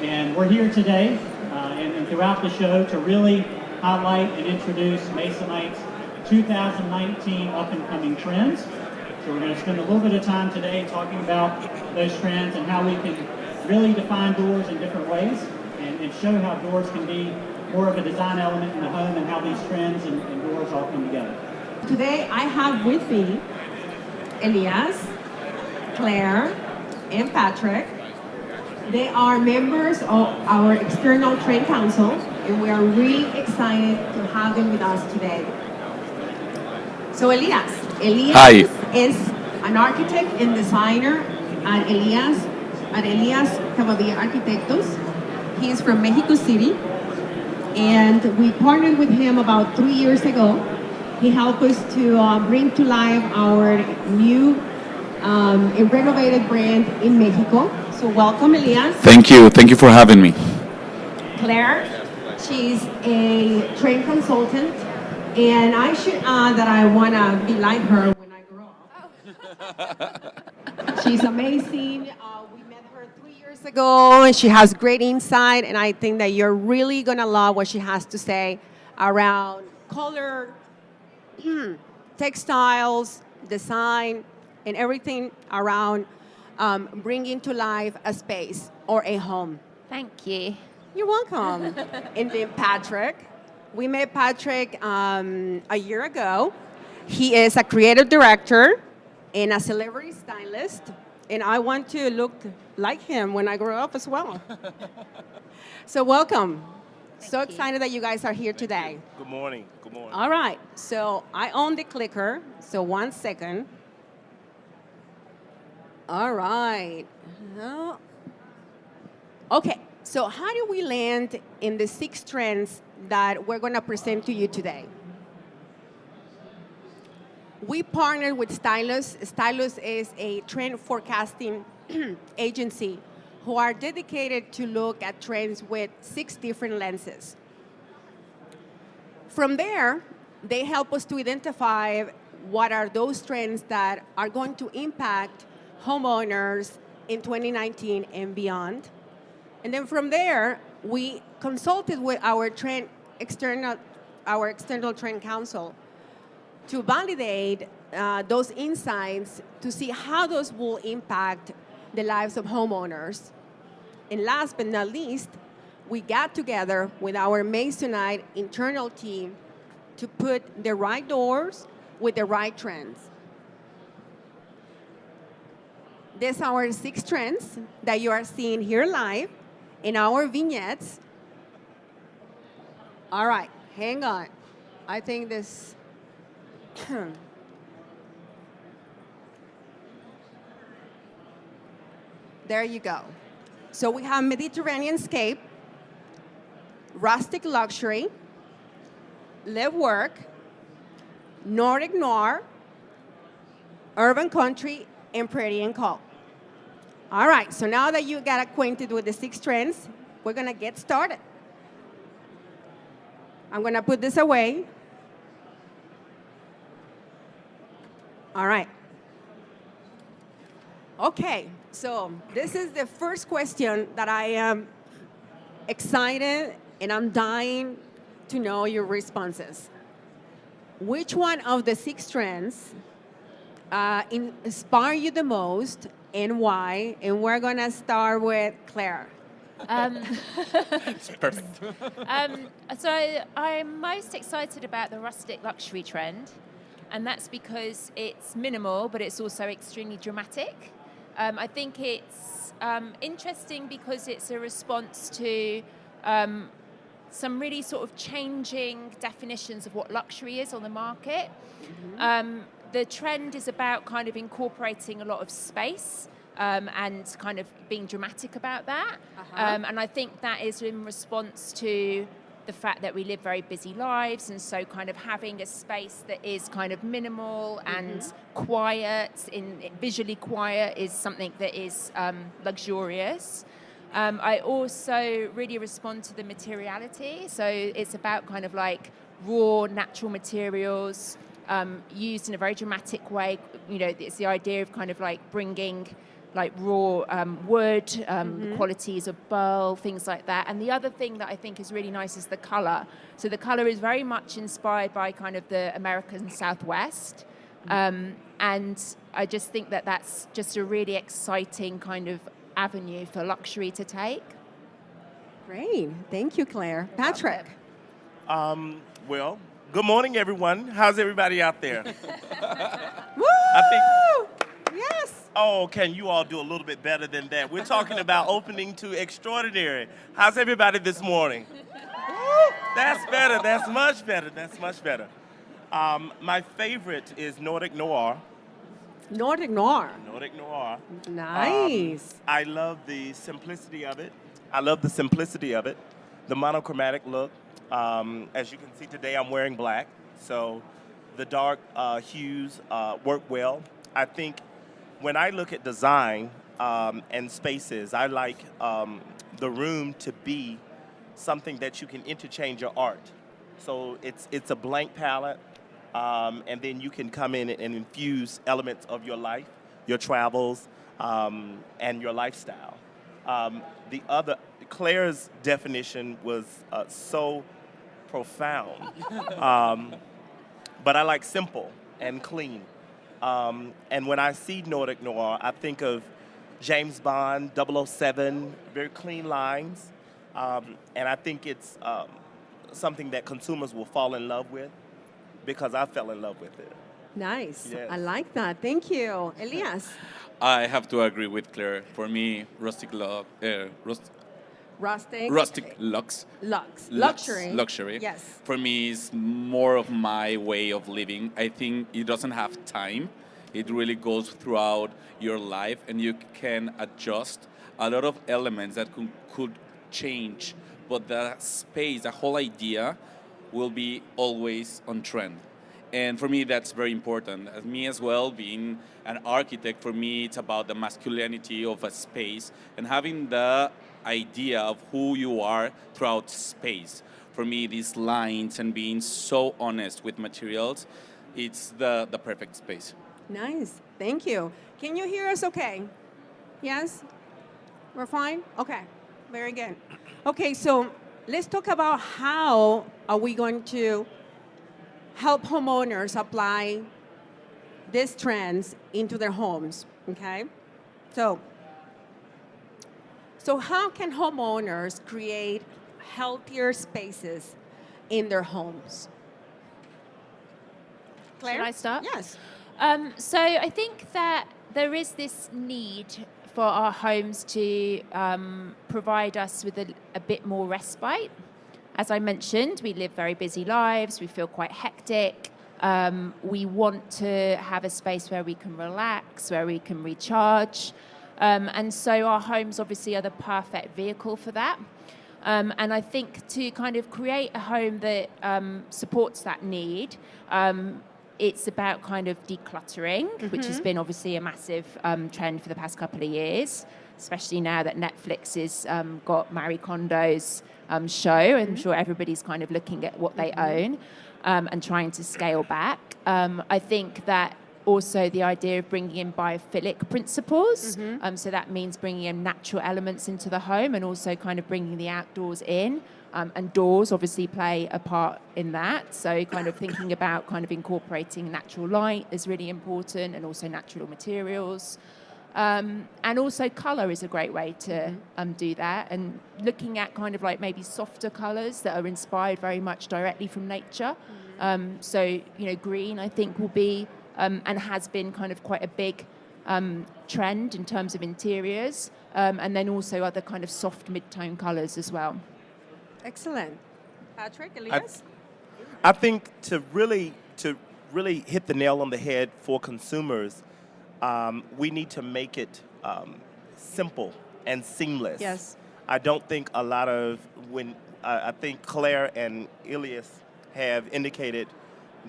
And we're here today and throughout the show to really highlight and introduce Masonite's 2019 up-and-coming trends. So we're going to spend a little bit of time today talking about those trends and how we can really define doors in different ways and show how doors can be more of a design element in the home and how these trends and doors all come together. Today I have with me Elias, Claire, and Patrick. They are members of our External Trend Council, and we are really excited to have them with us today. So Elias Hi. is an architect and designer at Elias Cavalier Arquitectos. He is from Mexico City, and we partnered with him about 3 years ago. He helped us to bring to life our new and renovated brand in Mexico. So welcome, Elias. Thank you for having me. Claire, she's a trained consultant, and I should add that I want to be like her when I grow up. She's amazing. We met her 3 years ago, and she has great insight, and I think that you're really going to love what she has to say around color, textiles, design, and everything around bringing to life a space or a home. Thank you. You're welcome. And then Patrick. We met Patrick a year ago. He is a creative director and a celebrity stylist. And I want to look like him when I grow up as well. So welcome. So excited that you guys are here today. Good morning. Good morning. All right. So I own the clicker. So 1 second. All right. Okay. So how do we land in the 6 trends that we're going to present to you today? We partnered with Stylus. Stylus is a trend forecasting agency who are dedicated to look at trends with 6 different lenses. From there, they help us to identify what are those trends that are going to impact homeowners in 2019 and beyond. And then from there, we consulted with our external trend council to validate those insights to see how those will impact the lives of homeowners. And last but not least, we got together with our Masonite internal team to put the right doors with the right trends. These are our 6 trends that you are seeing here live in our vignettes. All right, hang on. I think this... There you go. So we have Mediterranean scape, rustic luxury, live work, Nordic noir, urban country, and pretty and cold. All right, so now that you got acquainted with the 6 trends, we're gonna get started. I'm gonna put this away. All right. Okay, so this is the first question that I am excited and I'm dying to know your responses. Which one of the 6 trends inspire you the most and why? And we're gonna start with Claire. It's perfect. So I'm most excited about the rustic luxury trend, and that's because it's minimal, but it's also extremely dramatic. I think it's interesting because it's a response to some really sort of changing definitions of what luxury is on the market. Mm-hmm. The trend is about kind of incorporating a lot of space and kind of being dramatic about that. And I think that is in response to the fact that we live very busy lives, and so kind of having a space that is kind of minimal and quiet, visually quiet, is something that is luxurious. I also really respond to the materiality, so it's about kind of like raw natural materials used in a very dramatic way. You know, it's the idea of kind of like bringing like raw wood, the qualities of burl, things like that. And the other thing that I think is really nice is the color. So the color is very much inspired by kind of the American Southwest. And I just think that that's just a really exciting kind of avenue for luxury to take. Great. Thank you, Claire. Patrick. Well, good morning, everyone. How's everybody out there? Woo! I think. Yes. Oh, can you all do a little bit better than that? We're talking about opening to extraordinary. How's everybody this morning? Woo! That's better. That's much better. That's much better. My favorite is Nordic Noir. Nordic Noir. Nordic Noir. Nice. I love the simplicity of it. The monochromatic look. As you can see today, I'm wearing black, so the dark hues work well. I think when I look at design and spaces, I like the room to be something that you can interchange your art. So it's a blank palette, and then you can come in and infuse elements of your life, your travels, and your lifestyle. Claire's definition was so profound, but I like simple and clean. And when I see Nordic Noir, I think of James Bond, 007, very clean lines, and I think it's something that consumers will fall in love with because I fell in love with it. Nice. Yes. I like that. Thank you. Elias. I have to agree with Claire. For me, rustic lux. Luxury. Yes. For me, is more of my way of living. I think it doesn't have time. It really goes throughout your life, and you can adjust a lot of elements that could change, but the space, the whole idea, will be always on trend. And for me, that's very important. As me as well, being an architect, for me, it's about the masculinity of a space and having the idea of who you are throughout space. For me, these lines and being so honest with materials, it's the perfect space. Nice. Thank you. Can you hear us okay? Yes? We're fine? Okay. Very good. Okay, so let's talk about how are we going to help homeowners apply these trends into their homes, okay? So how can homeowners create healthier spaces in their homes? Claire? Should I start? Yes. So I think that there is this need for our homes to provide us with a bit more respite. As I mentioned, we live very busy lives, we feel quite hectic. We want to have a space where we can relax, where we can recharge. And so our homes obviously are the perfect vehicle for that. And I think to kind of create a home that supports that need, it's about kind of decluttering, which has been obviously a massive trend for the past couple of years, especially now that Netflix has got Marie Kondo's show. I'm sure everybody's kind of looking at what they own and trying to scale back. I think that also the idea of bringing in biophilic principles. So that means bringing in natural elements into the home and also kind of bringing the outdoors in. And doors obviously play a part in that. So kind of thinking about kind of incorporating natural light is really important, and also natural materials. And also colour is a great way to do that, and looking at kind of like maybe softer colours that are inspired very much directly from nature. So, you know, green I think will be and has been kind of quite a big trend in terms of interiors, and then also other kind of soft mid-tone colours as well. Excellent. Patrick, Elias? I think to really hit the nail on the head for consumers, we need to make it simple and seamless. Yes. I don't think a lot of I think Claire and Elias have indicated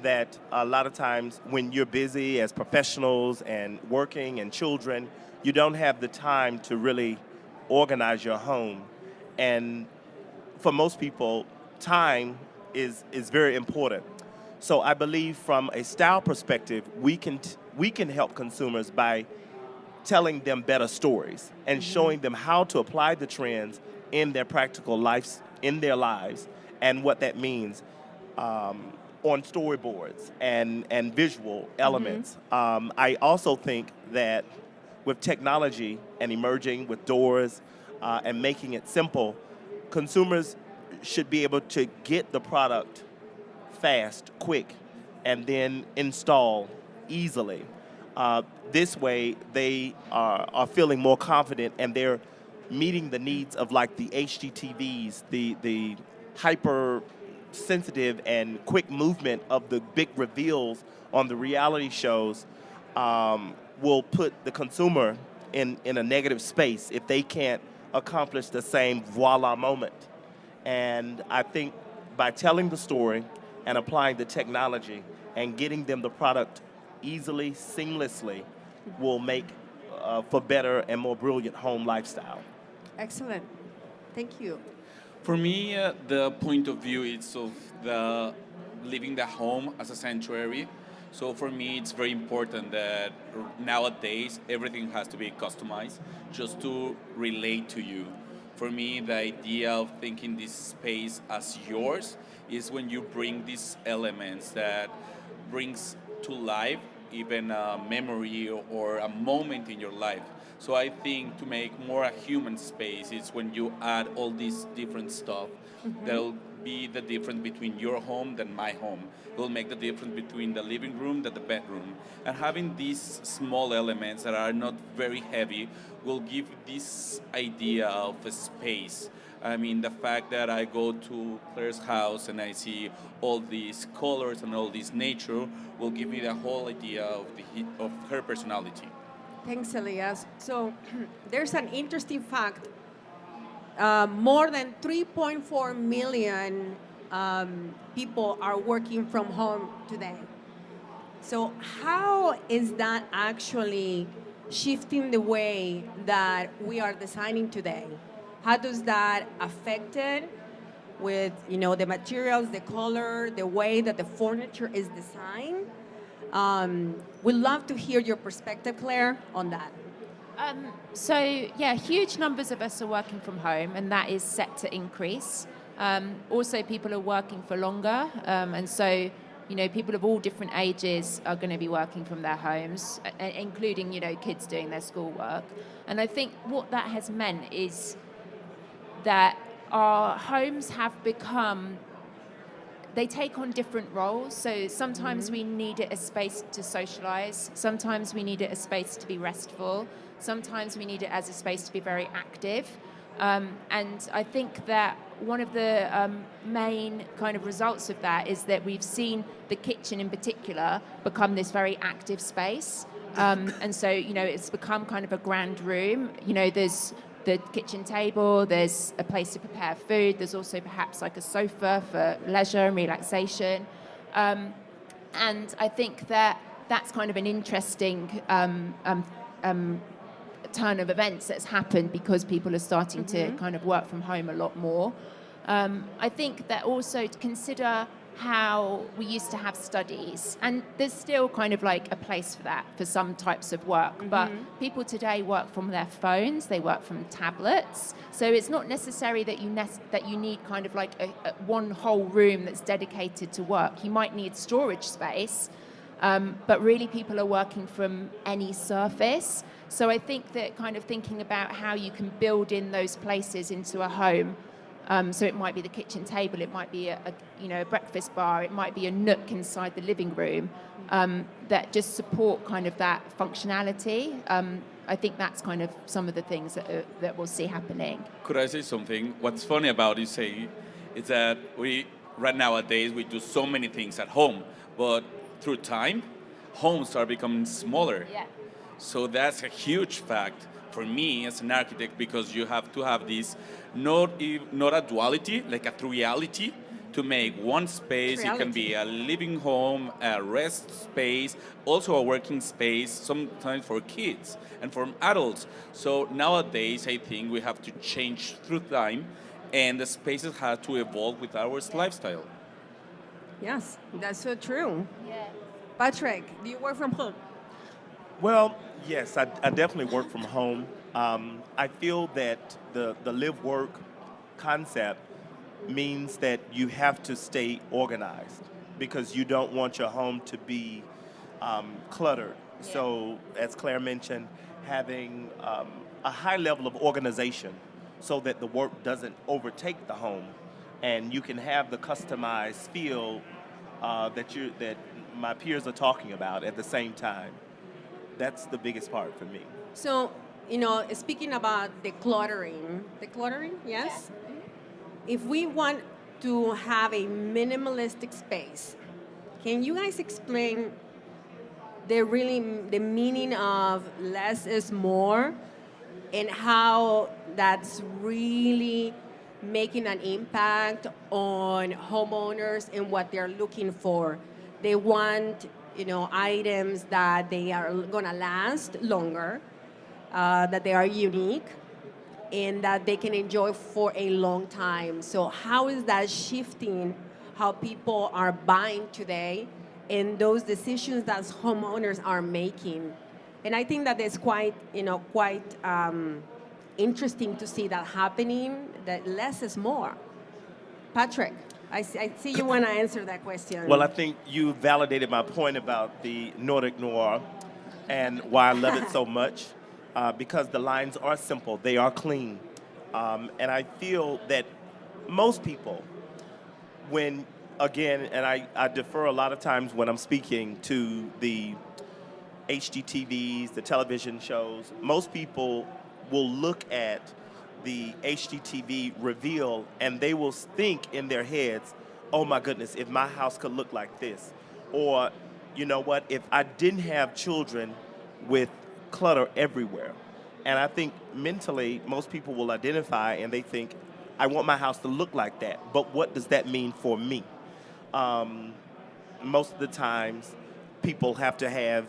that a lot of times when you're busy as professionals and working and children, you don't have the time to really organize your home. And for most people, time is very important. So I believe from a style perspective, we can help consumers by telling them better stories and showing them how to apply the trends in their practical lives, in their lives, and what that means on storyboards and visual elements. I also think that with technology and emerging with doors and making it simple, consumers should be able to get the product fast, quick, and then install easily. This way, they are feeling more confident and they're meeting the needs of like the HGTVs, the hyper sensitive and quick movement of the big reveals on the reality shows will put the consumer in a negative space if they can't accomplish the same voila moment. And I think by telling the story and applying the technology and getting them the product easily, seamlessly, will make for better and more brilliant home lifestyle. Excellent. Thank you. For me, the point of view is of the living the home as a sanctuary. So for me, it's very important that nowadays everything has to be customized just to relate to you. For me, the idea of thinking this space as yours is when you bring these elements that brings to life even a memory or a moment in your life. So I think to make more a human space is when you add all these different stuff that'll be the difference between your home and my home. It will make the difference between the living room and the bedroom. And having these small elements that are not very heavy will give this idea of a space. I mean, the fact that I go to Claire's house and I see all these colors and all this nature will give me the whole idea of her personality. Thanks, Elias. So there's an interesting fact. More than 3.4 million people are working from home today. So how is that actually shifting the way that we are designing today? How does that affect it with, the materials, the color, the way that the furniture is designed? We'd love to hear your perspective, Claire, on that. Huge numbers of us are working from home, and that is set to increase. Also, people are working for longer, and so, people of all different ages are going to be working from their homes, including, kids doing their schoolwork. And I think what that has meant is that our homes have become, they take on different roles. So sometimes we need it a space to socialize. Sometimes we need it a space to be restful. Sometimes we need it as a space to be very active. And I think that one of the main kind of results of that is that we've seen the kitchen in particular become this very active space. And so, it's become kind of a grand room. There's the kitchen table, there's a place to prepare food, there's also perhaps like a sofa for leisure and relaxation. And I think that that's kind of an interesting turn of events that's happened because people are starting to kind of work from home a lot more. I think that also to consider how we used to have studies, and there's still kind of like a place for that for some types of work, but people today work from their phones, they work from tablets, so it's not necessary that you need kind of like a one whole room that's dedicated to work. You might need storage space, but really people are working from any surface. So I think that kind of thinking about how you can build in those places into a home. So it might be the kitchen table, it might be a breakfast bar, it might be a nook inside the living room that just support kind of that functionality. I think that's kind of some of the things that we'll see happening. Could I say something? What's funny about it is that right nowadays we do so many things at home, but through time, homes are becoming smaller. Yeah. So that's a huge fact for me as an architect, because you have to have this not a duality, like a triality, to make one space. It can be a living home, a rest space, also a working space, sometimes for kids and for adults. So nowadays, I think we have to change through time, and the spaces have to evolve with our lifestyle. Yes, that's so true. Yeah. Patrick, do you work from home? Well, yes, I definitely work from home. I feel that the live work concept means that you have to stay organized because you don't want your home to be cluttered. Yeah. So, as Claire mentioned, having a high level of organization so that the work doesn't overtake the home, and you can have the customized feel that my peers are talking about at the same time. That's the biggest part for me. So, speaking about decluttering, yes? If we want to have a minimalistic space, can you guys explain the meaning of less is more and how that's really making an impact on homeowners and what they're looking for? They want, items that they are gonna last longer, that they are unique, and that they can enjoy for a long time. So how is that shifting how people are buying today and those decisions that homeowners are making? And I think that it's quite interesting to see that happening, that less is more. Patrick, I see you want to answer that question. Well, I think you validated my point about the Nordic Noir and why I love it so much because the lines are simple, they are clean. And I feel that most people, when, again, and I defer a lot of times when I'm speaking to the HGTVs, the television shows, most people will look at the HGTV reveal and they will think in their heads, oh my goodness, if my house could look like this. Or, you know what, if I didn't have children with clutter everywhere. And I think mentally, most people will identify and they think, I want my house to look like that, but what does that mean for me? Most of the times, people have to have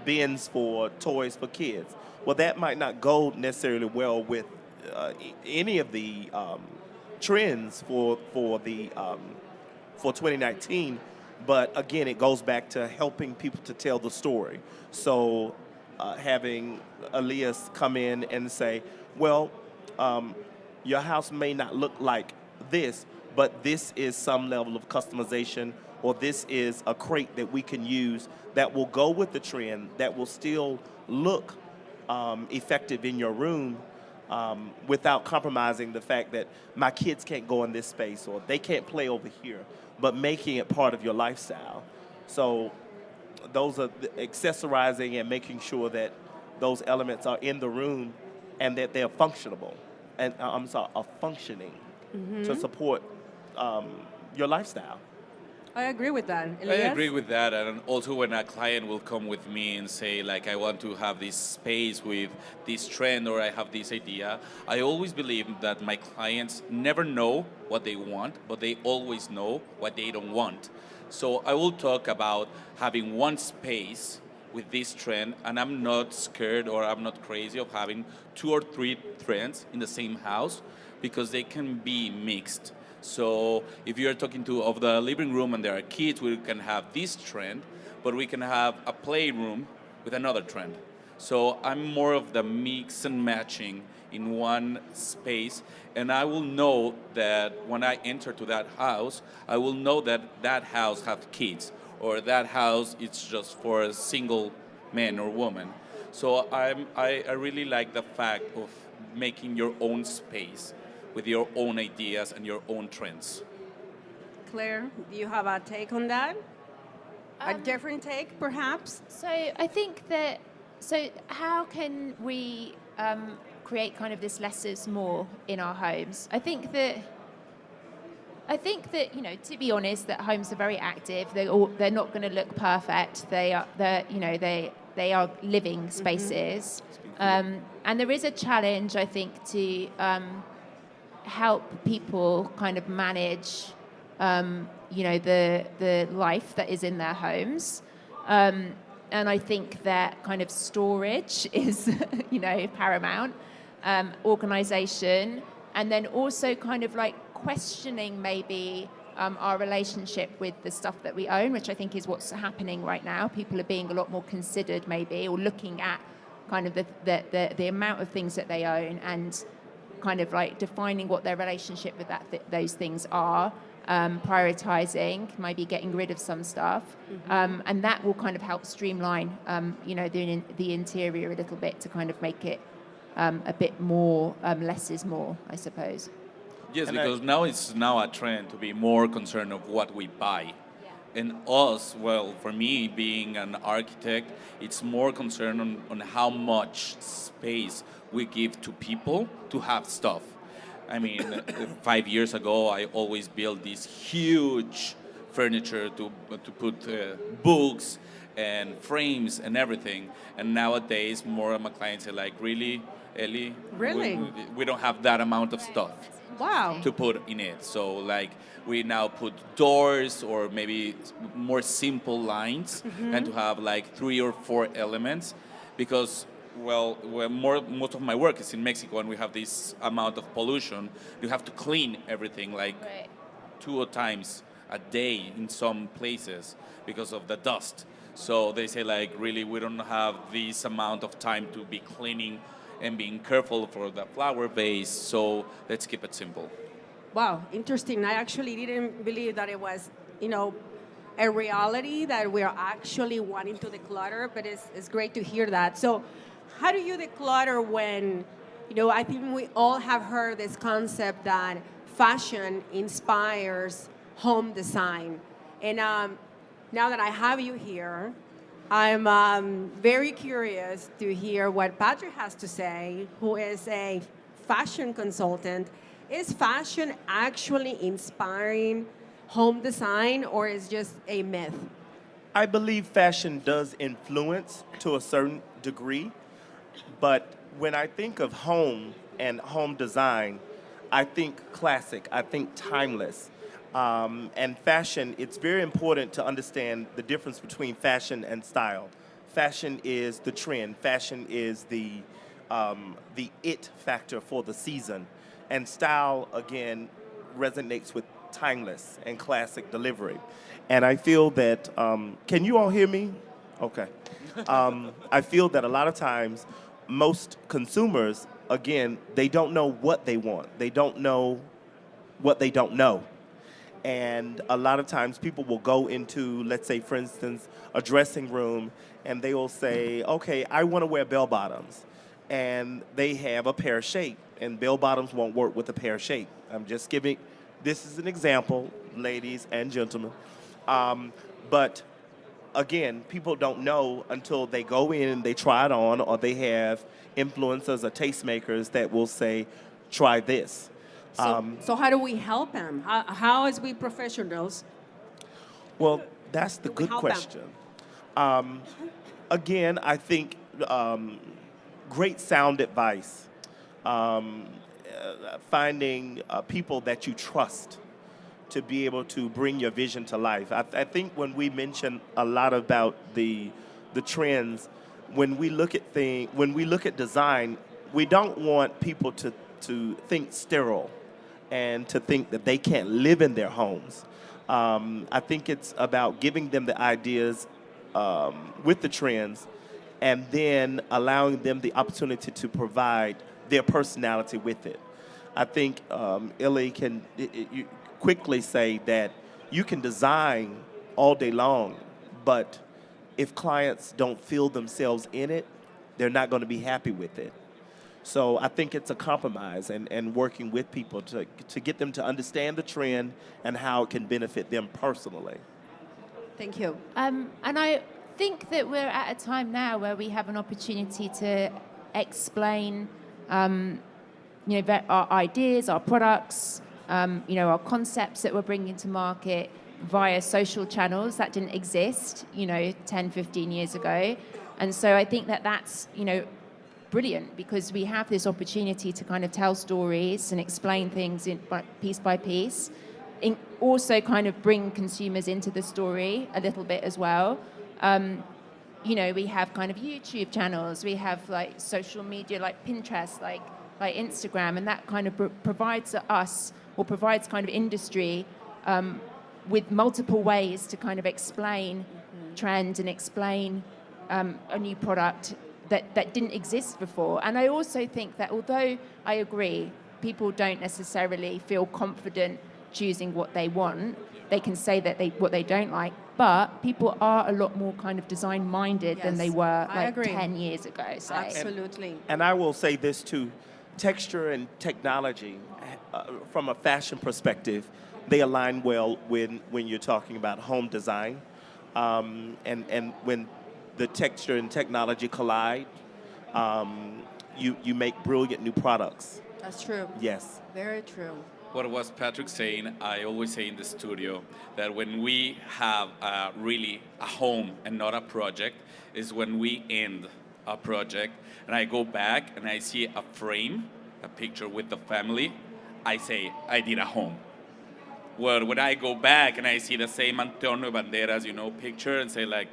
bins for toys for kids. Well, that might not go necessarily well with any of the trends for 2019. But again, it goes back to helping people to tell the story. So having Elias come in and say, well, your house may not look like this, but this is some level of customization, or this is a crate that we can use that will go with the trend, that will still look effective in your room without compromising the fact that my kids can't go in this space or they can't play over here, but making it part of your lifestyle. So those are accessorizing and making sure that those elements are in the room and that they're functional, and are functioning to support your lifestyle. I agree with that. I Elias? agree with that, and also when a client will come with me and say, like, I want to have this space with this trend or I have this idea, I always believe that my clients never know what they want, but they always know what they don't want. So I will talk about having one space with this trend, and I'm not scared or I'm not crazy of having 2 or 3 trends in the same house because they can be mixed. So if you're talking of the living room and there are kids, we can have this trend, but we can have a playroom with another trend. So I'm more of the mix and matching in one space, and I will know that when I enter to that house, I will know that that house has kids, or that house it's just for a single man or woman. So I really like the fact of making your own space with your own ideas and your own trends. Claire, do you have a take on that? A different take, perhaps? So I think that, so how can we create kind of this less is more in our homes? I think that, to be honest, that homes are very active. They're not going to look perfect. They are living spaces. And there is a challenge, I think, to help people kind of manage, the life that is in their homes. And I think that kind of storage is, paramount, organization, and then also kind of like questioning maybe our relationship with the stuff that we own, which I think is what's happening right now. People are being a lot more considered, maybe, or looking at kind of the amount of things that they own and kind of like defining what their relationship with those things are, prioritizing, maybe getting rid of some stuff, and that will kind of help streamline, the interior a little bit to kind of make it a bit more less is more, I suppose. Yes, And because now it's now a trend to be more concerned of what we buy. And us, well, for me, being an architect, it's more concerned on how much space we give to people to have stuff. I mean, 5 years ago, I always built this huge furniture to put books and frames and everything. And nowadays, more of my clients are like, really, Ellie? Really? We don't have that amount of stuff Wow. to put in it. So like we now put doors or maybe more simple lines and to have like 3 or 4 elements because most of my work is in Mexico and we have this amount of pollution. You have to clean everything like Right. 2 times a day in some places because of the dust. So they say like really we don't have this amount of time to be cleaning and being careful for the flower vase, so let's keep it simple. Wow, interesting. I actually didn't believe that it was, a reality that we are actually wanting to declutter, but it's great to hear that. So, how do you declutter when, I think we all have heard this concept that fashion inspires home design. And now that I have you here, I'm very curious to hear what Patrick has to say, who is a fashion consultant. Is fashion actually inspiring home design, or is just a myth? I believe fashion does influence to a certain degree, but when I think of home and home design, I think classic, I think timeless. And fashion, it's very important to understand the difference between fashion and style. Fashion is the trend. Fashion is the it factor for the season. And style, again, resonates with timeless and classic delivery. And I feel that, can you all hear me? Okay. I feel that a lot of times, most consumers, again, they don't know what they want. They don't know what they don't know. And a lot of times people will go into, let's say, for instance, a dressing room, and they will say, okay, I want to wear bell bottoms. And they have a pear shape, and bell bottoms won't work with a pear shape. I'm just giving, this is an example, ladies and gentlemen. But again, people don't know until they go in and they try it on, or they have influencers or tastemakers that will say, try this. So how do we help them? How as we professionals? Well, that's the we good help them? question. Again, I think great sound advice, finding people that you trust to be able to bring your vision to life. I think when we mention a lot about the trends, when we look at design, we don't want people to think sterile and to think that they can't live in their homes. I think it's about giving them the ideas with the trends and then allowing them the opportunity to provide their personality with it. I think Illy can you quickly say that you can design all day long, but if clients don't feel themselves in it, they're not going to be happy with it. So I think it's a compromise and working with people to get them to understand the trend and how it can benefit them personally. Thank you. And I think that we're at a time now where we have an opportunity to explain, our ideas, our products, our concepts that we're bringing to market via social channels that didn't exist, 10, 15 years ago. And so I think that that's, brilliant because we have this opportunity to kind of tell stories and explain things piece by piece. Also kind of bring consumers into the story a little bit as well. We have kind of YouTube channels, we have like social media like Pinterest, like Instagram, and that kind of provides kind of industry with multiple ways to kind of explain trend and explain a new product that didn't exist before. And I also think that although I agree, people don't necessarily feel confident choosing what they want, they can say that what they don't like, but people are a lot more kind of design-minded than they were I like agree. 10 years ago. So. Absolutely. And I will say this too, texture and technology, from a fashion perspective, they align well when you're talking about home design. And when the texture and technology collide, you make brilliant new products. That's true. Yes. Very true. What was Patrick saying? I always say in the studio that when we have really a home and not a project is when we end a project and I go back and I see a frame, a picture with the family, I say I did a home. Well, when I go back and I see the same Antonio Banderas, picture and say like,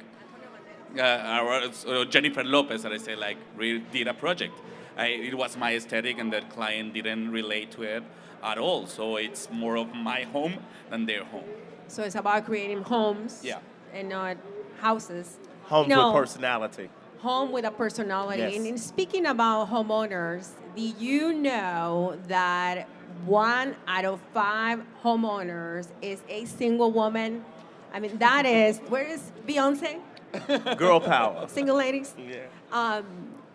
Jennifer Lopez, and I say like, really did a project. It was my aesthetic and the client didn't relate to it at all. So it's more of my home than their home. So it's about creating homes Yeah. and not houses. Homes You know, with personality. Home with a personality. Yes. And speaking about homeowners, do you know that 1 out of 5 homeowners is a single woman? I mean, that is, where is Beyonce? Girl power. Single ladies? Yeah.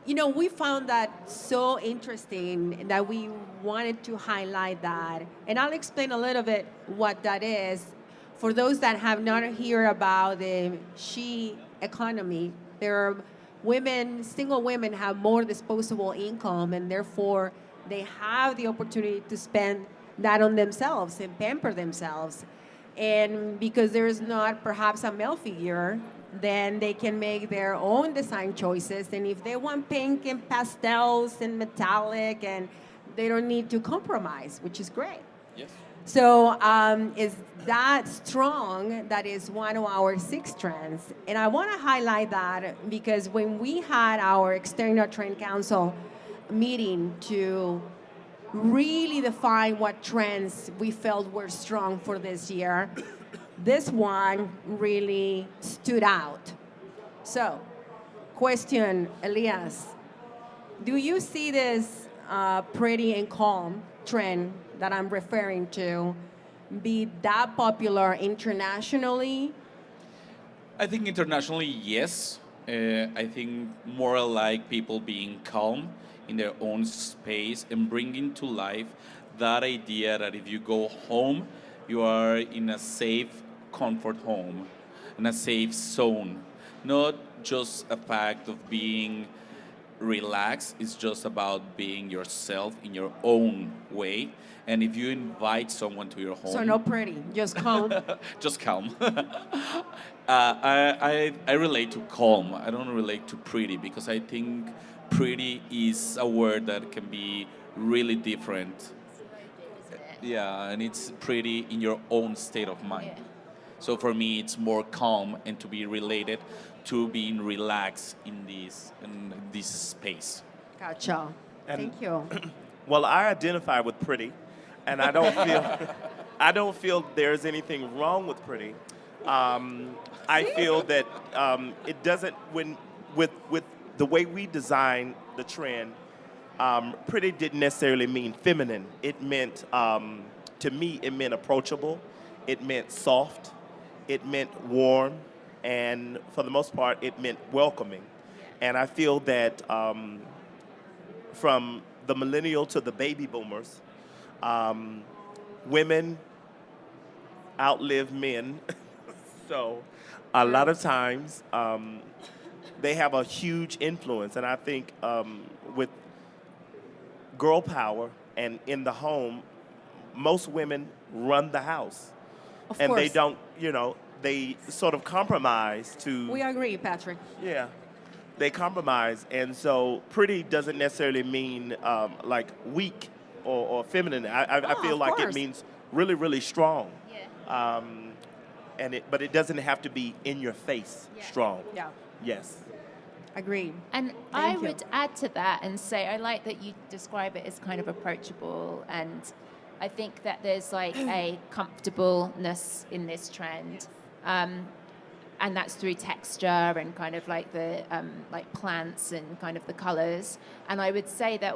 We found that so interesting that we wanted to highlight that. And I'll explain a little bit what that is. For those that have not heard about the she economy, there are single women have more disposable income, and therefore they have the opportunity to spend that on themselves and pamper themselves. And because there is not perhaps a male figure, then they can make their own design choices. And if they want pink and pastels and metallic, and they don't need to compromise, which is great. Yes. So is that strong? That is one of our 6 trends. And I want to highlight that because when we had our external trend council meeting to really define what trends we felt were strong for this year, this one really stood out. So, question, Elias, do you see this pretty and calm trend that I'm referring to be that popular internationally? I think internationally, yes. I think more like people being calm in their own space and bringing to life that idea that if you go home, you are in a safe comfort home, in a safe zone. Not just a fact of being relaxed, it's just about being yourself in your own way. And if you invite someone to your home... So no pretty, just calm. just calm. I relate to calm. I don't relate to pretty because I think pretty is a word that can be really different. Yeah, and it's pretty in your own state of mind. Yeah. So for me, it's more calm and to be related to being relaxed in this space. Gotcha. And- Thank you. Well, I identify with pretty, and I don't feel there's anything wrong with pretty. I feel that it doesn't with the way we design the trend. Pretty didn't necessarily mean feminine. It meant to me, it meant approachable. It meant soft. It meant warm, and for the most part, it meant welcoming. And I feel that from the millennial to the baby boomers, women outlive men. So a lot of times they have a huge influence. And I think with girl power and in the home, most women run the house. Of And course. they don't, they sort of compromise to... We agree, Patrick. Yeah, they compromise, and so pretty doesn't necessarily mean like weak or feminine. I feel of like course. it means really, really strong. Yeah. But it doesn't have to be in your face Yeah. strong. Yeah, Yes. agreed. And Thank I you. would add to that and say I like that you describe it as kind of approachable and I think that there's like a comfortableness in this trend. And that's through texture and kind of like the like plants and kind of the colors. And I would say that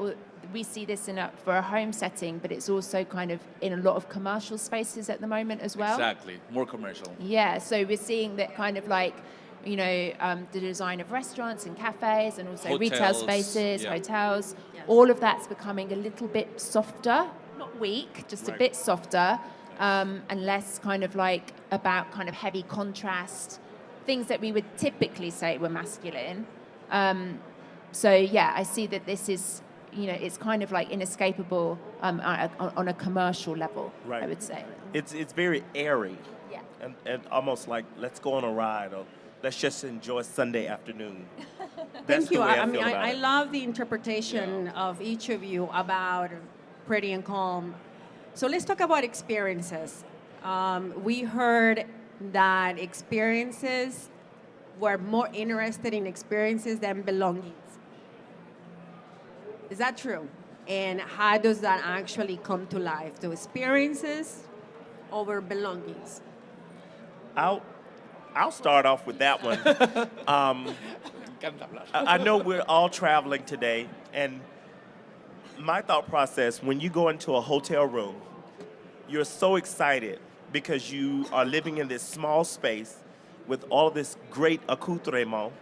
we see this for a home setting, but it's also kind of in a lot of commercial spaces at the moment as well. Exactly, more commercial. Yeah, so we're seeing that kind of like, the design of restaurants and cafes and also retail Hotels, spaces, yeah. hotels, Yes. all of that's becoming a little bit softer, not weak, just a Right. bit softer, and less kind of like about kind of heavy contrast, things that we would typically say were masculine. So yeah, I see that this is, it's kind of like inescapable on a commercial level, Right. I would say. It's very airy. Yeah. And almost like, let's go on a ride, or let's just enjoy Sunday afternoon. That's Thank you. the way I I mean, feel about I it. love the interpretation of each of you about Pretty and Calm. So let's talk about experiences. We heard that experiences were more interested in experiences than belongings. Is that true? And how does that actually come to life? Do experiences over belongings? I'll start off with that one. I know we're all traveling today, and my thought process, when you go into a hotel room, you're so excited because you are living in this small space with all this great accoutrement,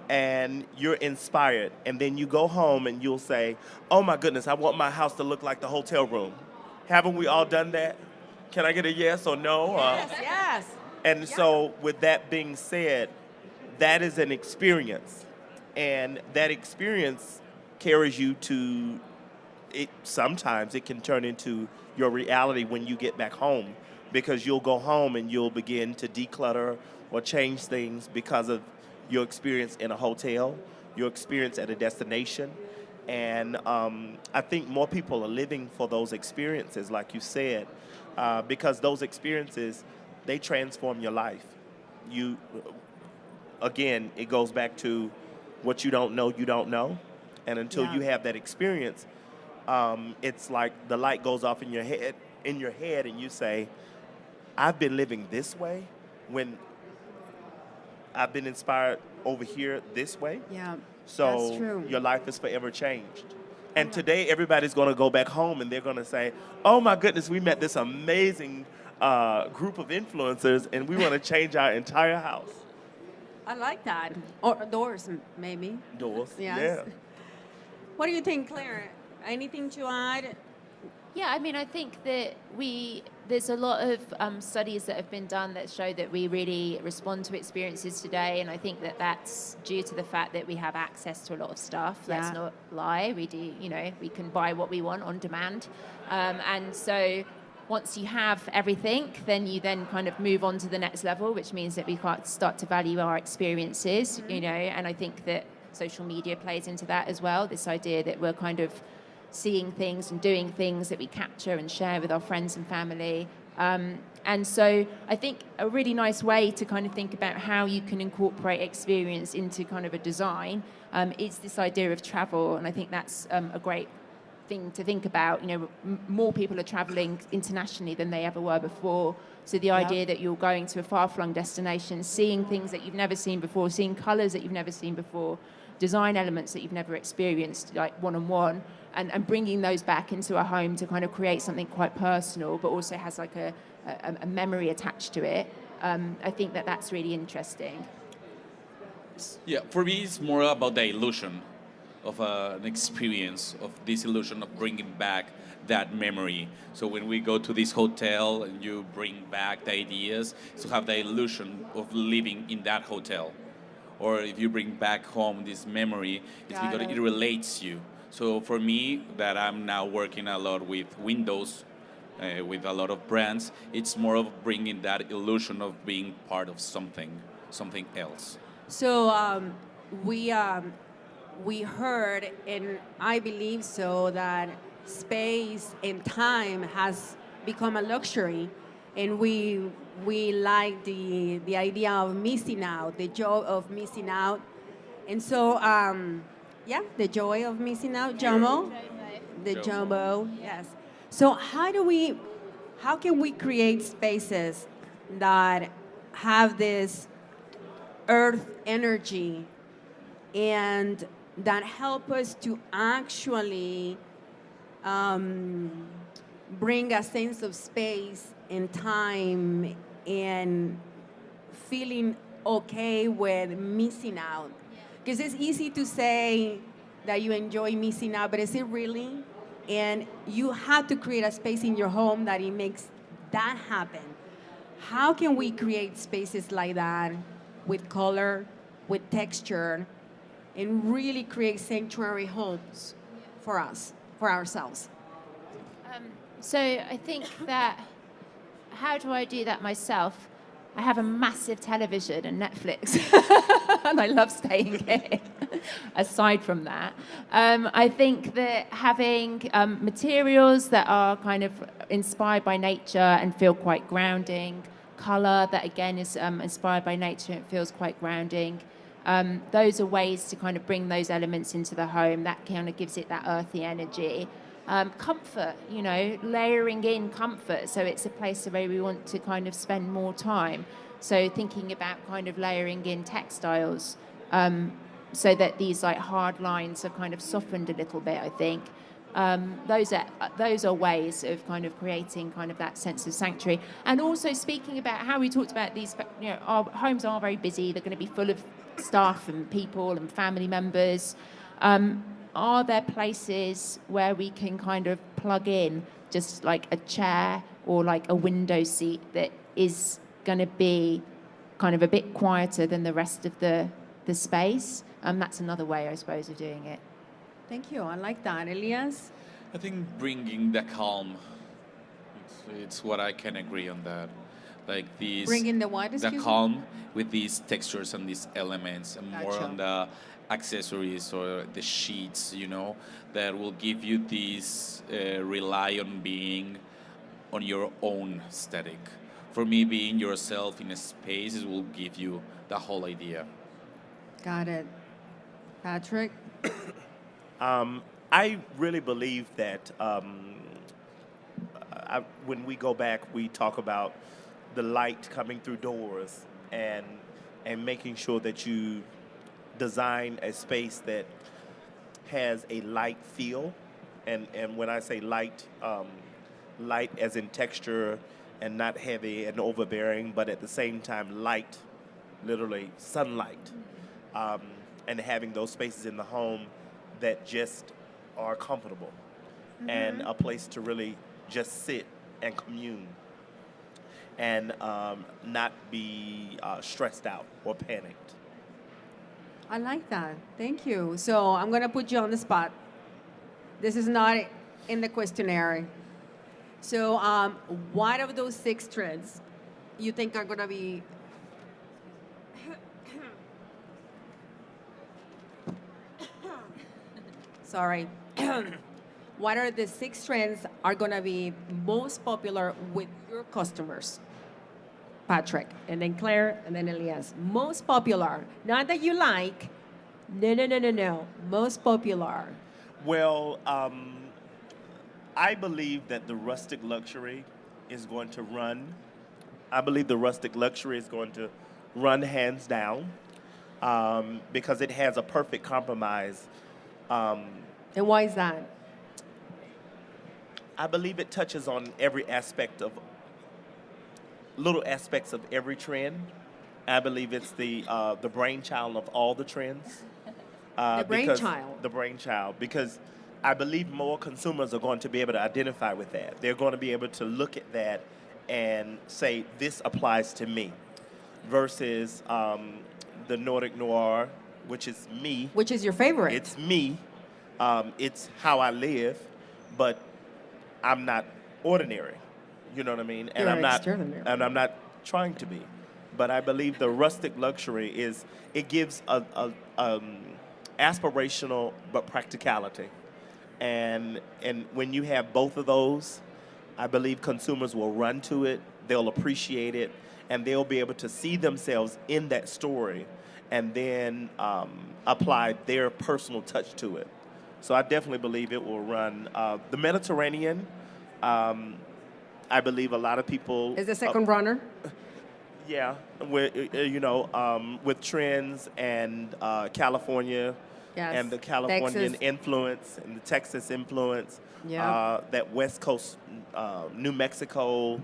and you're inspired. And then you go home and you'll say, oh my goodness, I want my house to look like the hotel room. Haven't we all done that? Can I get a yes or no? Yes. And so, with that being said, that is an experience. And that experience carries you to it. Sometimes it can turn into your reality when you get back home, because you'll go home and you'll begin to declutter or change things because of your experience in a hotel, your experience at a destination. And I think more people are living for those experiences, like you said, because those experiences, they transform your life. Again, it goes back to what you don't know. And until Yeah. you have that experience, it's like the light goes off in your head, and you say, I've been living this way when I've been inspired over here this way. Yeah. So That's true. your life is forever changed. And today, everybody's going to go back home and they're going to say, oh my goodness, we met this amazing group of influencers and we want to change our entire house. I like that. Or doors, maybe. Doors. Yes. Yeah. What do you think, Claire? Anything to add? Yeah, I mean, I think that there's a lot of studies that have been done that show that we really respond to experiences today, and I think that that's due to the fact that we have access to a lot of stuff. Let's Yeah. not lie. We do, we can buy what we want on demand, and so once you have everything, then you then kind of move on to the next level, which means that we can't start to value our experiences, and I think that social media plays into that as well. This idea that we're kind of seeing things and doing things that we capture and share with our friends and family. And so I think a really nice way to kind of think about how you can incorporate experience into kind of a design is this idea of travel. And I think that's a great thing to think about. More people are traveling internationally than they ever were before. So the idea that you're going to a far-flung destination, seeing things that you've never seen before, seeing colors that you've never seen before, design elements that you've never experienced, like one-on-one, and bringing those back into a home to kind of create something quite personal, but also has like a memory attached to it. I think that that's really interesting. Yeah, for me, it's more about the illusion of an experience, of this illusion of bringing back that memory. So when we go to this hotel and you bring back the ideas, to have the illusion of living in that hotel. Or if you bring back home this memory, it's Got because it. it relates you. So for me, that I'm now working a lot with windows, with a lot of brands, it's more of bringing that illusion of being part of something else. So we heard, and I believe so, that space and time has become a luxury, and we like the idea of missing out, the joy of missing out, and so the joy of missing out, Jomo, the Jomo. Jumbo, yes. So how can we create spaces that have this earth energy and that help us to actually bring a sense of space and time and feeling okay with missing out? Because it's easy to say that you enjoy missing out, but is it really? And you have to create a space in your home that it makes that happen. How can we create spaces like that with color, with texture, and really create sanctuary homes for us, for ourselves? So I think that, how do I do that myself? I have a massive television and Netflix, and I love staying here. Aside from that, I think that having materials that are kind of inspired by nature and feel quite grounding, color that again is inspired by nature and feels quite grounding, those are ways to kind of bring those elements into the home. That kind of gives it that earthy energy. Comfort, layering in comfort. So it's a place where we want to kind of spend more time. So thinking about kind of layering in textiles so that these like hard lines are kind of softened a little bit, I think. Those are ways of kind of creating kind of that sense of sanctuary. And also speaking about how we talked about these, our homes are very busy. They're going to be full of staff and people and family members. Are there places where we can kind of plug in just like a chair or like a window seat that is going to be kind of a bit quieter than the rest of the space? That's another way, I suppose, of doing it. Thank you. I like that. Elias? I think bringing the calm, it's what I can agree on that. Like these, Bringing the what, the excuse me? calm with these textures and these elements, and more Gotcha. on the accessories or the sheets, that will give you this rely on being on your own aesthetic. For me, being yourself in a space will give you the whole idea. Got it. Patrick? I really believe that when we go back, we talk about the light coming through doors and making sure that you design a space that has a light feel. And when I say light, light as in texture and not heavy and overbearing, but at the same time light, literally sunlight. And having those spaces in the home that just are comfortable and a place to really just sit and commune and not be stressed out or panicked. I like that. Thank you. So I'm going to put you on the spot. This is not in the questionnaire. So what of those 6 trends you think are going to be sorry. What are the 6 trends are going to be most popular with your customers? Patrick, and then Claire, and then Elias. Most popular. Not that you like. No. Most popular. Well, I believe that the rustic luxury is going to run. I believe the rustic luxury is going to run hands down because it has a perfect compromise. And why is that? I believe it touches on every aspect of little aspects of every trend. I believe it's the brainchild of all the trends. The brainchild. The brainchild, because I believe more consumers are going to be able to identify with that. They're going to be able to look at that and say, this applies to me, versus the Nordic Noir, which is me. Which is your favorite? It's me. It's how I live, but I'm not ordinary. You know what I mean? You're extraordinary. And I'm not trying to be. But I believe the rustic luxury it gives a aspirational but practicality. And when you have both of those, I believe consumers will run to it, they'll appreciate it, and they'll be able to see themselves in that story and then apply their personal touch to it. So I definitely believe it will run. The Mediterranean I believe a lot of people Is the second runner? yeah, with trends and California Yes. and the Californian Texas. influence and the Texas influence, Yep. that West Coast, New Mexico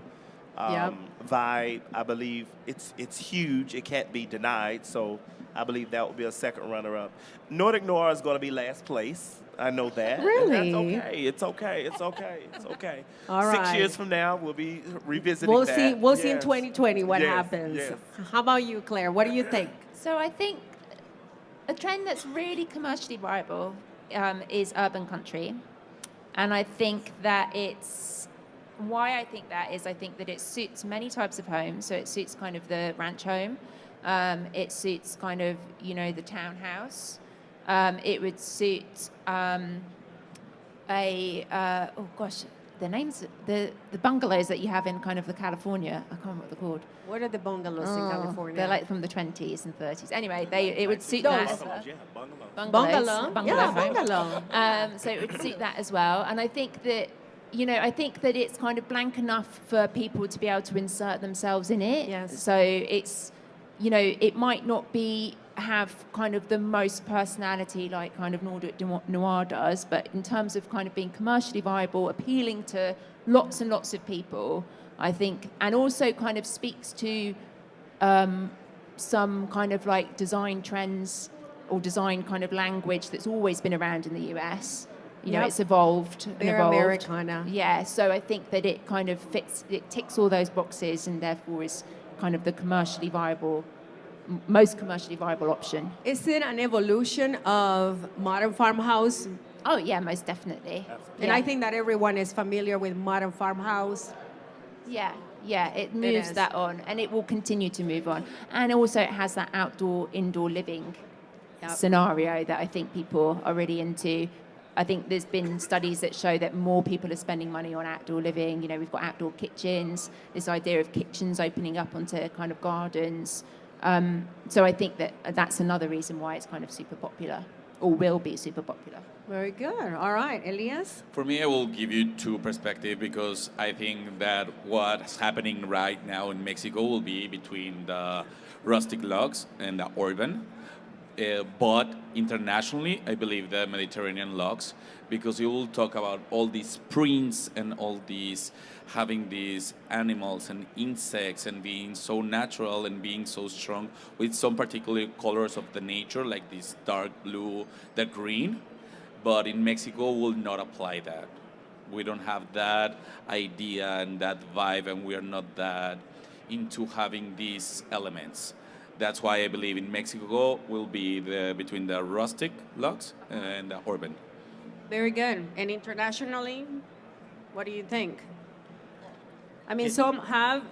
Yep. vibe. I believe it's huge. It can't be denied. So I believe that will be a second runner-up. Nordic Noir is going to be last place. I know that. And Really? that's okay. It's okay. It's okay. It's okay. All 6 right. years from now, we'll be revisiting We'll that. see. We'll see in Yes. 2020 what Yes, happens. yes. How about you, Claire? What do you think? So I think a trend that's really commercially viable is urban country. And I think that why I think that is I think that it suits many types of homes. So it suits kind of the ranch home. It suits kind of, the townhouse. It would suit the names, the bungalows that you have in kind of the California. I can't remember what they're called. What are the bungalows in California? They're like from the 20s and 30s. Anyway, it would suit Those. that as Bungalows, well. yeah, bungalows. Bungalow. Bungalow Yeah, home. bungalow. So it would suit that as well. And I think that, it's kind of blank enough for people to be able to insert themselves in it. Yes. So it's, it might not have kind of the most personality like kind of Nordic Noir does, but in terms of kind of being commercially viable, appealing to lots and lots of people, I think, and also kind of speaks to some kind of like design trends or design kind of language that's always been around in the US. Yep. It's evolved and They're evolved. Americana. Yeah, so I think that it kind of ticks all those boxes and therefore is kind of the most commercially viable option. Is it an evolution of modern farmhouse? Oh yeah, most definitely. And Yeah. I think that everyone is familiar with modern farmhouse. Yeah, it moves is. that on, and it will continue to move on. And also, it has that indoor living Yep. scenario that I think people are really into. I think there's been studies that show that more people are spending money on outdoor living. We've got outdoor kitchens, this idea of kitchens opening up onto kind of gardens. So I think that's another reason why it's kind of super popular, or will be super popular. Very good. All right, Elias? For me, I will give you two perspectives because I think that what's happening right now in Mexico will be between the rustic logs and the urban. But internationally, I believe the Mediterranean logs, because you will talk about all these prints and all these having these animals and insects and being so natural and being so strong with some particular colors of the nature, like this dark blue, the green. But in Mexico, will not apply that. We don't have that idea and that vibe, and we are not that into having these elements. That's why I believe in Mexico will be between the rustic logs and the urban. Very good. And internationally, what do you think? I mean, some have,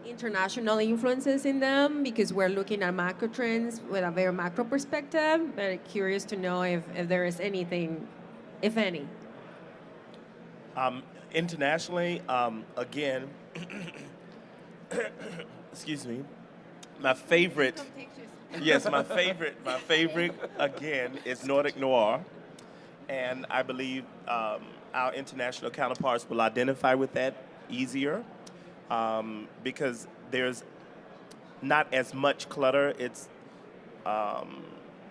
international influences in them because we're looking at macro trends with a very macro perspective, but curious to know if there is anything, if any. Internationally, again, excuse me, my favorite, yes, my favorite again is Nordic Noir, and I believe our international counterparts will identify with that easier because there's not as much clutter. It's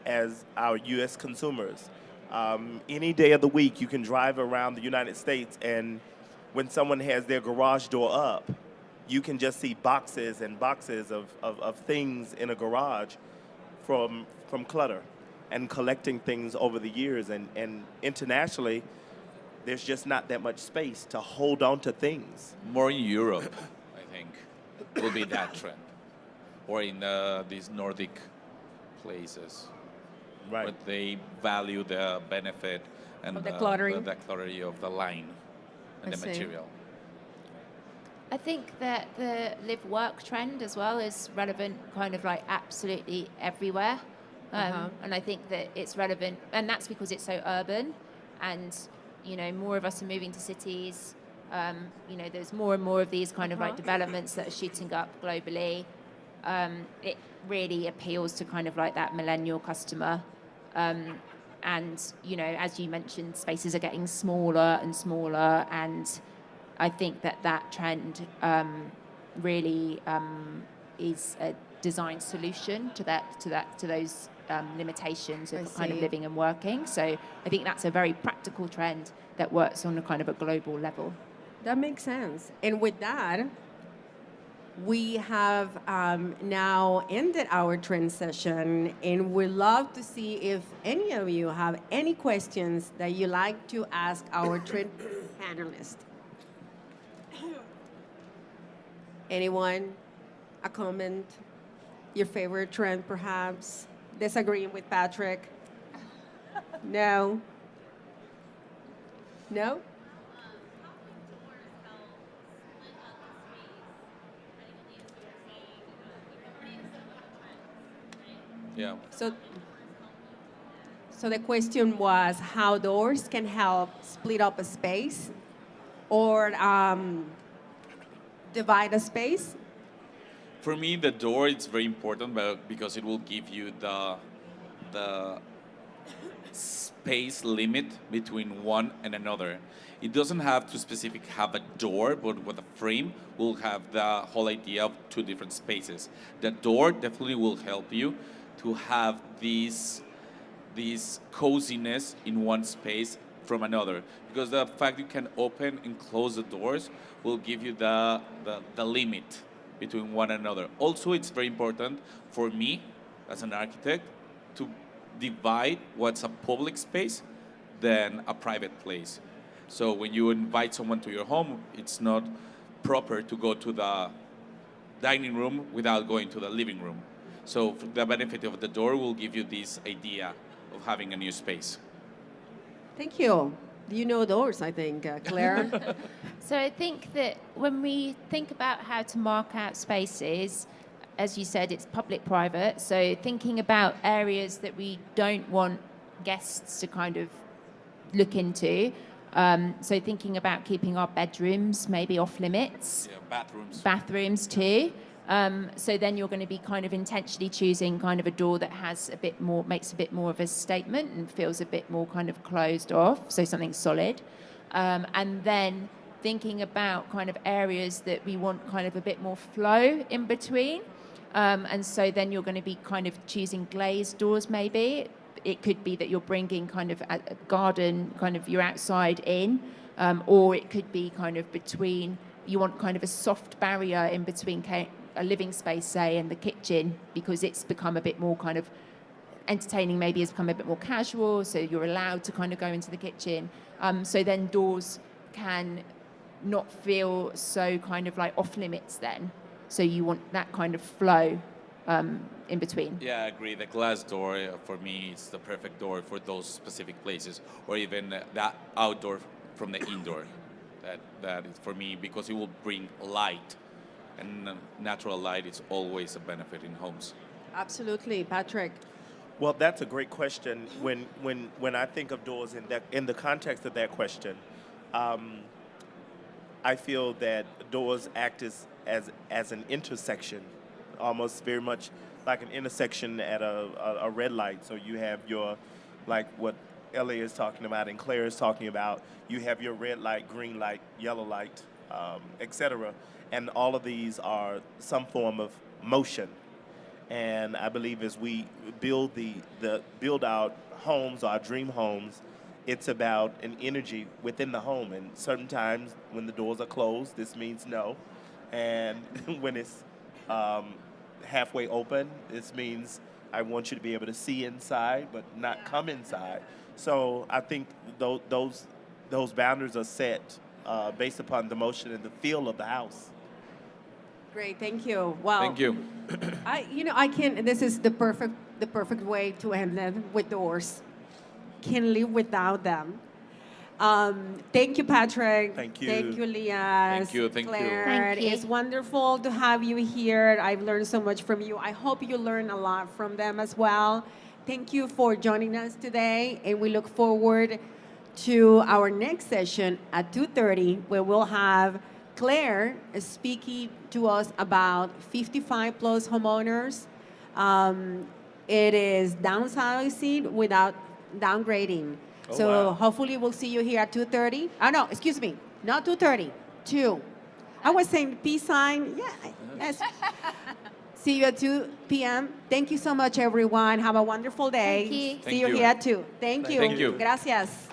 as our U.S. consumers. Any day of the week, you can drive around the United States, and when someone has their garage door up, you can just see boxes and boxes of things in a garage from clutter and collecting things over the years. And internationally, there's just not that much space to hold on to things. More in Europe, I think, will be that trend. Or in these Nordic places. Right. But they value the benefit and Of the cluttering. the cluttering of the line and I the see. material. I think that the live-work trend as well is relevant kind of like absolutely everywhere. And I think that it's relevant, and that's because it's so urban, and, more of us are moving to cities. There's more and more of these kind of like developments that are shooting up globally. It really appeals to kind of like that millennial customer. And, you know, as you mentioned, spaces are getting smaller and smaller. And I think that trend really is a design solution to those limitations of kind of living and working. So I think that's a very practical trend that works on a kind of a global level. That makes sense. And with that, we have now ended our trend session, and we'd love to see if any of you have any questions that you like to ask our trend panelists. Anyone? A comment? Your favorite trend, perhaps? Disagreeing with Patrick? No? No? Yeah. So the question was how doors can help split up a space or divide a space. For me, the door is very important because it will give you the space limit between one and another. It doesn't have to specifically have a door, but with a frame, will have the whole idea of two different spaces. The door definitely will help you to have this coziness in one space from another, because the fact you can open and close the doors will give you the limit between one another. Also, it's very important for me as an architect to divide what's a public space than a private place. So when you invite someone to your home, it's not proper to go to the dining room without going to the living room. So the benefit of the door will give you this idea of having a new space. Thank you. You know doors, I think, Claire. So I think that when we think about how to mark out spaces, as you said, it's public-private. So thinking about areas that we don't want guests to kind of look into. So thinking about keeping our bedrooms maybe off limits. Yeah, bathrooms. Bathrooms too. So then you're going to be kind of intentionally choosing kind of a door that has a bit more, makes a bit more of a statement and feels a bit more kind of closed off, so something solid. And then thinking about kind of areas that we want kind of a bit more flow in between. And so then you're going to be kind of choosing glazed doors maybe. It could be that you're bringing kind of a garden, kind of your outside in, or it could be kind of between, you want kind of a soft barrier in between a living space, say, and the kitchen, because it's become a bit more kind of entertaining, maybe has become a bit more casual, so you're allowed to kind of go into the kitchen. So then doors can not feel so kind of like off limits then. So you want that kind of flow in between. Yeah, I agree. The glass door, for me, is the perfect door for those specific places, or even that outdoor from the indoor. That is for me, because it will bring light. And natural light is always a benefit in homes. Absolutely, Patrick. Well, that's a great question. When I think of doors in the context of that question, I feel that doors act as an intersection, almost very much like an intersection at a red light. So you have your, like what Ellie is talking about and Claire is talking about, you have your red light, green light, yellow light, etc. And all of these are some form of motion. And I believe as we build build our homes, our dream homes, it's about an energy within the home. And certain times when the doors are closed, this means no. And when it's halfway open, this means I want you to be able to see inside, but not come inside. So I think those boundaries are set based upon the motion and the feel of the house. Great, thank you. Wow. Thank you. I can. This is the perfect way to end it with doors. Can live without them. Thank you, Patrick. Thank you. Thank you, Elias. Thank you, thank you. Claire. Thank you. It's wonderful to have you here. I've learned so much from you. I hope you learn a lot from them as well. Thank you for joining us today, and we look forward to our next session at 2:30, where we'll have Claire speaking to us about 55 plus homeowners. It is downsizing without downgrading. Oh, So wow. hopefully we'll see you here at 2:30. Oh, no, excuse me, not 2:30, 2. I was saying peace sign. Yeah, yes. See you at 2 p.m. Thank you so much, everyone. Have a wonderful day. Thank you. See Thank you you. here at 2. Thank you. Thank you. Gracias.